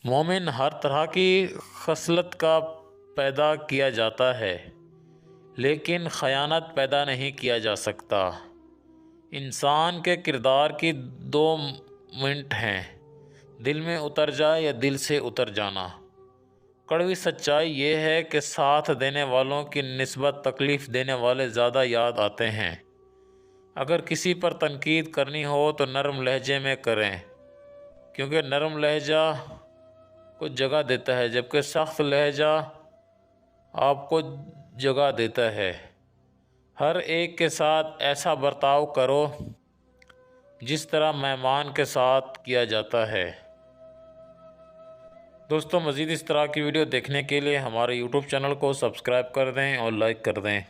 مومن ہر طرح کی خصلت کا پیدا کیا جاتا ہے، لیکن خیانت پیدا نہیں کیا جا سکتا۔ انسان کے کردار کی دو منٹ ہیں، دل میں اتر جائے یا دل سے اتر جانا۔ کڑوی سچائی یہ ہے کہ ساتھ دینے والوں کی نسبت تکلیف دینے والے زیادہ یاد آتے ہیں۔ اگر کسی پر تنقید کرنی ہو تو نرم لہجے میں کریں، کیونکہ نرم لہجہ کو جگہ دیتا ہے، جبکہ سخت لہجہ آپ کو جگہ دیتا ہے۔ ہر ایک کے ساتھ ایسا برتاؤ کرو جس طرح مہمان کے ساتھ کیا جاتا ہے۔ دوستو، مزید اس طرح کی ویڈیو دیکھنے کے لیے ہمارے یوٹیوب چینل کو سبسکرائب کر دیں اور لائک کر دیں۔